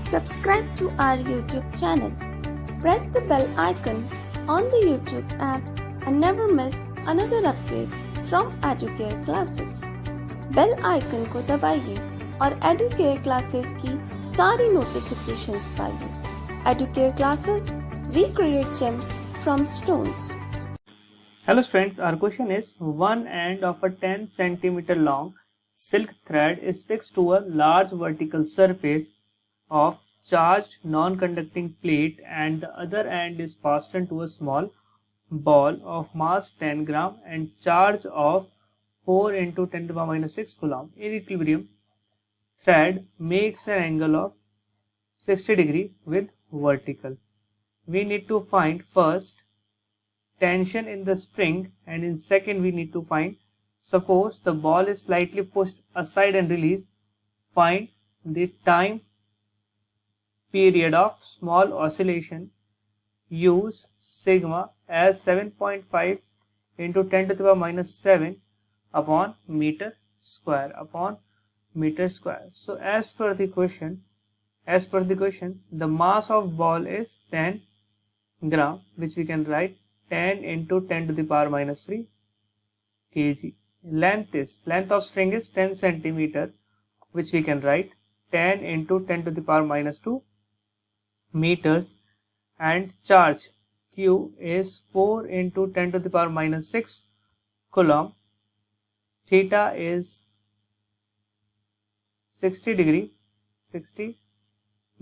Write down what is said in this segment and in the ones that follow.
Subscribe to our YouTube channel. Press the bell icon on the YouTube app and never miss another update from Educare Classes. Bell icon को दबाइए और Educare classes की सारी notifications पाइए. Educare classes, we create gems from stones. Hello students, our question is one end of a 10 cm long silk thread is fixed to a large vertical surface of charged non-conducting plate and the other end is fastened to a small ball of mass 10 gram and charge of 4 into 10 to the minus 6 coulomb. In equilibrium, thread makes an angle of 60 degree with vertical. We need to find first tension in the string and in second we need to find, suppose the ball is slightly pushed aside and released, find the time period of small oscillation. Use sigma as 7.5 into 10 to the power minus 7 upon meter square. So as per the question, the mass of ball is 10 gram, which we can write 10 into 10 to the power minus 3 kg. Length of string is 10 centimeter, which we can write 10 into 10 to the power minus 2 meters, and charge Q is 4 into 10 to the power minus 6 coulomb. Theta is 60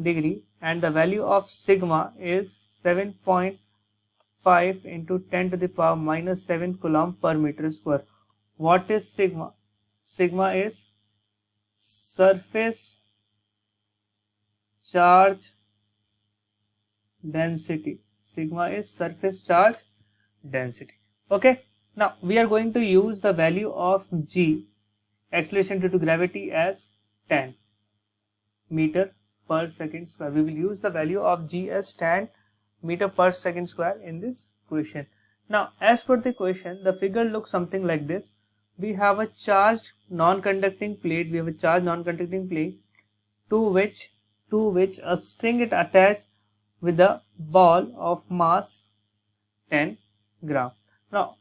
degree, and the value of sigma is 7.5 into 10 to the power minus 7 coulomb per meter square. What is sigma? Sigma is surface charge density. Okay, now we are going to use the value of G, acceleration due to gravity, as 10 meter per second square. We will use the value of G as 10 meter per second square in this question. Now as per the question, the figure looks something like this. We have a charged non-conducting plate, to which a string is attached with a ball of mass 10 gram. Now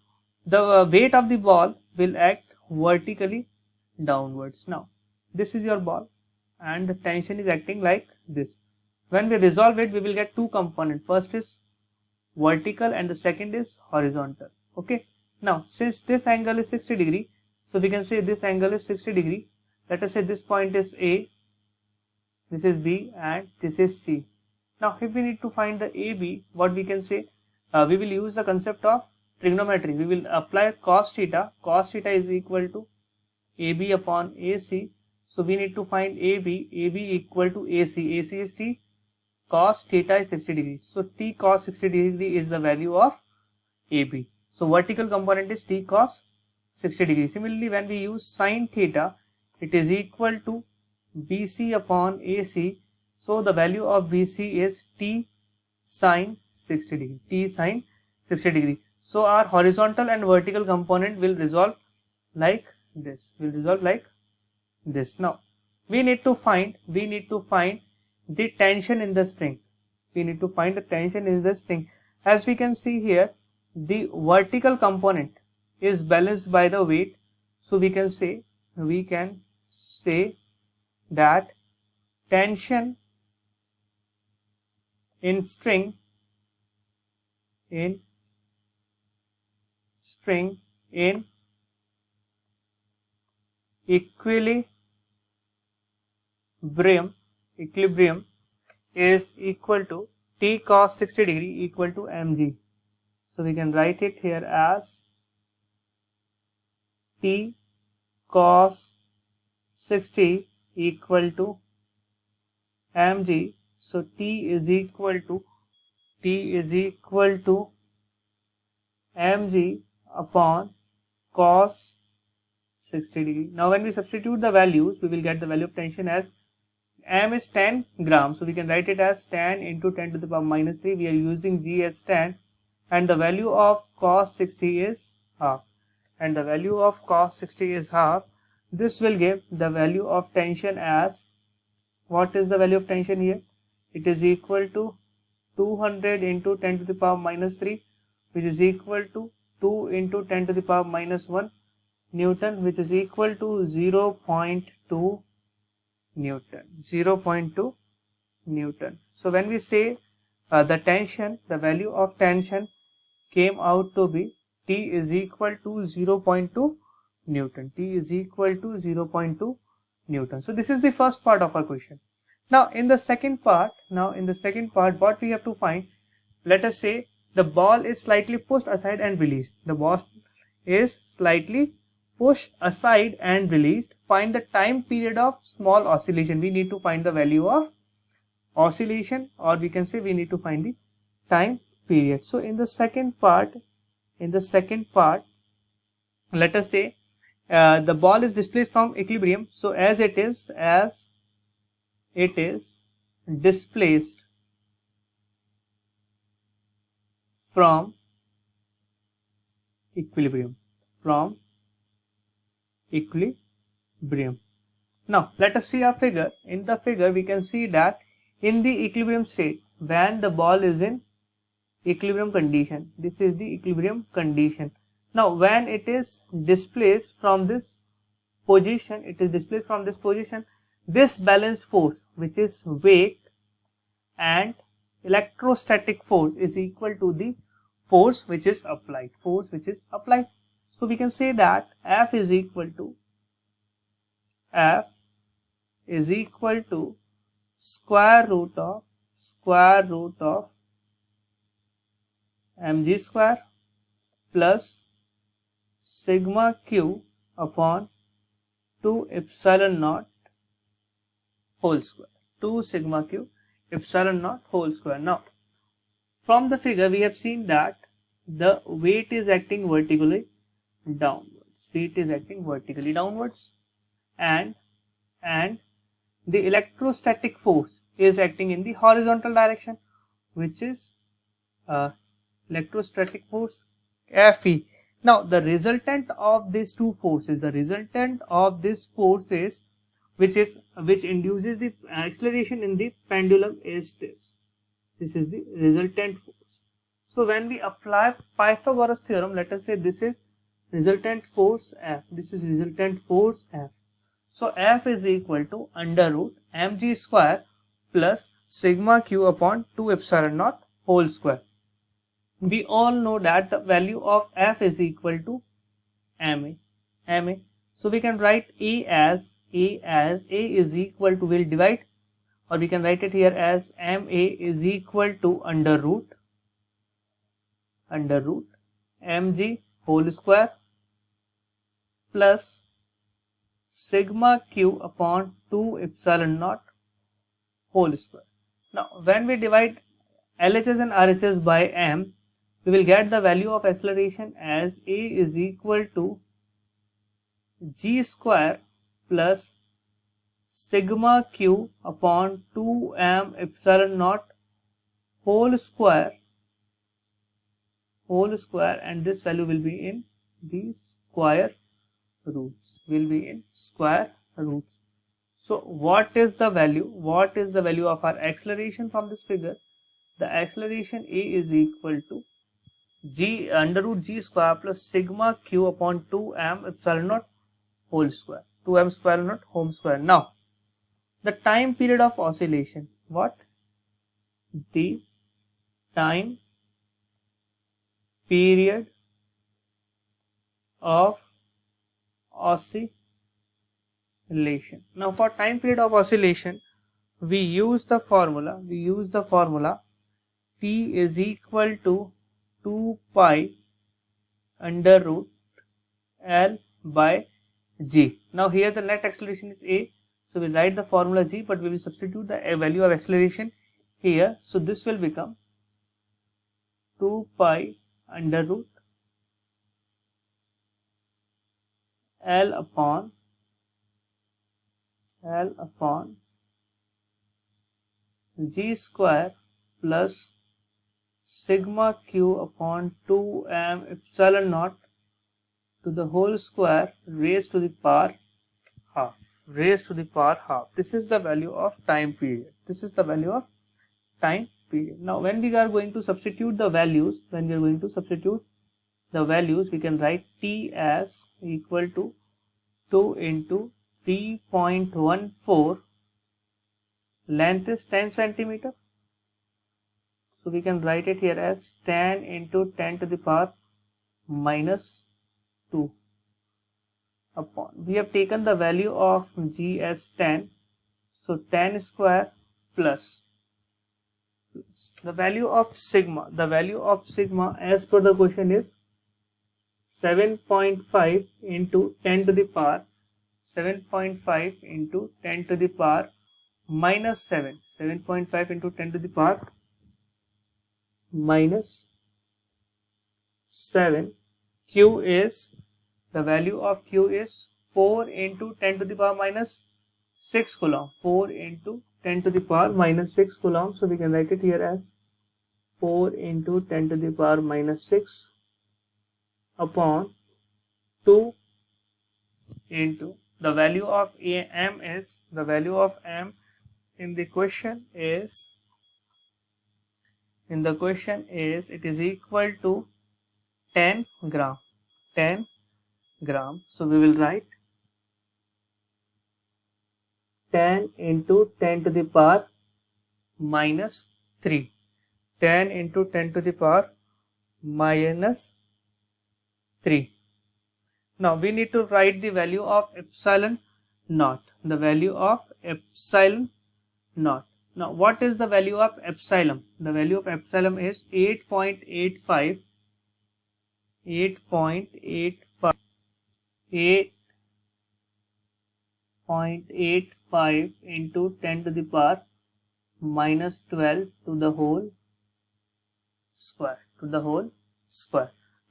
the weight of the ball will act vertically downwards. Now this is your ball and the tension is acting like this. When we resolve it, we will get two components. First is vertical and the second is horizontal. Okay. Now since this angle is 60 degree, so we can say this angle is 60 degree. Let us say this point is A, this is B, and this is C. Now if we need to find the AB, what we can say, we will use the concept of trigonometry. We will apply cos theta. Cos theta is equal to AB upon AC. So we need to find AB equal to AC. AC is T, cos theta is 60 degree. So T cos 60 degree is the value of AB. So vertical component is T cos 60 degree. Similarly, when we use sin theta, it is equal to BC upon AC. So the value of BC is T sin 60 degree. So our horizontal and vertical component will resolve like this. Now we need to find the tension in the string. As we can see here, the vertical component is balanced by the weight. So we can say that tension in string in equilibrium is equal to T cos 60 degree equal to mg. So we can write it here as T cos 60 equal to mg. So T is equal to mg upon cos 60 degree. Now when we substitute the values, we will get the value of tension as m is 10 grams. So we can write it as 10 into 10 to the power minus 3. We are using G as 10 and the value of cos 60 is half. This will give the value of tension as, what is the value of tension here? it is equal to 200 into 10 to the power minus 3, which is equal to 2 into 10 to the power minus 1 Newton, which is equal to 0.2 Newton. 0.2 Newton. So when we say the tension, the value of tension came out to be T is equal to 0.2 Newton. T is equal to 0.2 Newton. So this is the first part of our question. Now in the second part, what we have to find, let us say the ball is slightly pushed aside and released. The ball is slightly pushed aside and released. Find the time period of small oscillation. We need to find the value of oscillation, or we can say we need to find the time period. So in the second part, let us say the ball is displaced from equilibrium. So as it is displaced from equilibrium. Now let us see a figure. In the figure we can see that in the equilibrium state, when the ball is in equilibrium condition, this is the equilibrium condition. Now when it is displaced from this position, this balanced force, which is weight and electrostatic force, is equal to the force which is applied. So we can say that F is equal to square root of mg square plus sigma q upon 2 epsilon naught whole square. 2 sigma q epsilon naught whole square. Now from the figure we have seen that the weight is acting vertically downwards. And the electrostatic force is acting in the horizontal direction, which is electrostatic force Fe. Now the resultant of these two forces, which induces the acceleration in the pendulum, is this. This is the resultant force. So when we apply Pythagoras theorem, let us say this is resultant force F. So F is equal to under root mg square plus sigma q upon 2 epsilon naught whole square. We all know that the value of F is equal to ma. So we can write A as A is equal to, we'll divide, or we can write it here as ma is equal to under root mg whole square plus sigma q upon 2 epsilon naught whole square. Now when we divide LHS and RHS by m, we will get the value of acceleration as A is equal to g square plus sigma q upon 2m epsilon naught whole square, and this value will be in the square roots. So what is the value of our acceleration from this figure? The acceleration A is equal to g under root g square plus sigma q upon 2m epsilon naught whole square, 2m square naught whole square. Now the time period of oscillation, the time period of oscillation. Now for time period of oscillation, we use the formula T is equal to 2 pi under root L by G. Now here the net acceleration is A, so we write the formula G, but we will substitute the value of acceleration here. So this will become 2 pi under root L upon G square plus sigma q upon 2m epsilon naught to the whole square raised to the power half. This is the value of time period. time period. Now when we are going to substitute the values, we can write t as equal to 2 into 3.14. Length is 10 centimeter. So we can write it here as 10 into 10 to the power minus 2 upon. We have taken the value of g as 10. So 10 square plus the value of sigma. The value of sigma as per the question is 7.5 into 10 to the power 7.5 into 10 to the power minus 7. 7.5 into 10 to the power minus 7. Q is, the value of Q is 4 into 10 to the power minus 6 coulomb. 4 into 10 to the power minus 6 coulomb. So we can write it here as 4 into 10 to the power minus 6 upon 2 into the value of m is, the value of m in the question is, it is equal to 10 gram. 10 gram. So we will write 10 into 10 to the power minus 3. 10 into 10 to the power minus 3. Now we need to write the value of epsilon naught. The value of epsilon naught. Now what is the value of epsilon? The value of epsilon is 8.85 into 10 to the power minus 12 to the whole square.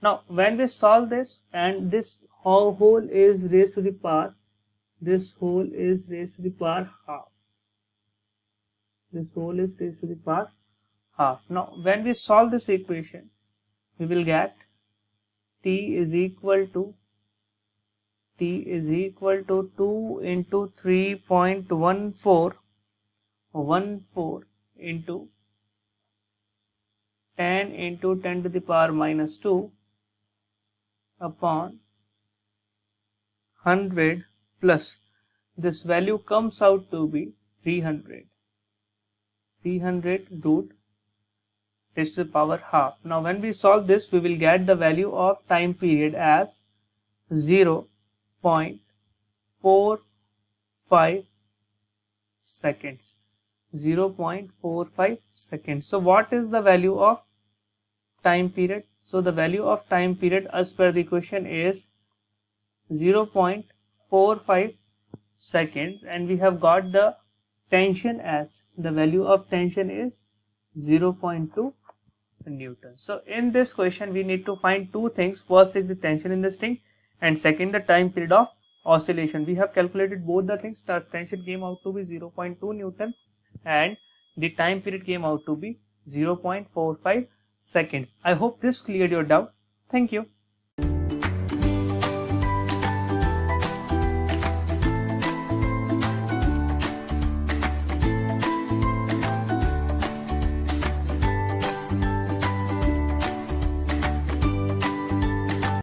Now when we solve this, and this whole is raised to the power, half. This whole is raised to the power half. Now when we solve this equation, we will get t is equal to 2 into 3.14 into 10 into 10 to the power minus 2 upon 100 plus this value comes out to be 300 root raised to the power half. Now when we solve this, we will get the value of time period as 0.45 seconds. 0.45 seconds. So what is the value of time period? So the value of time period as per the equation is 0.45 seconds, and we have got the tension as, the value of tension is 0.2 Newton. So in this question we need to find two things. First is the tension in this thing, and second the time period of oscillation. We have calculated both the things. The tension came out to be 0.2 Newton and the time period came out to be 0.45 seconds. I hope this cleared your doubt. Thank you.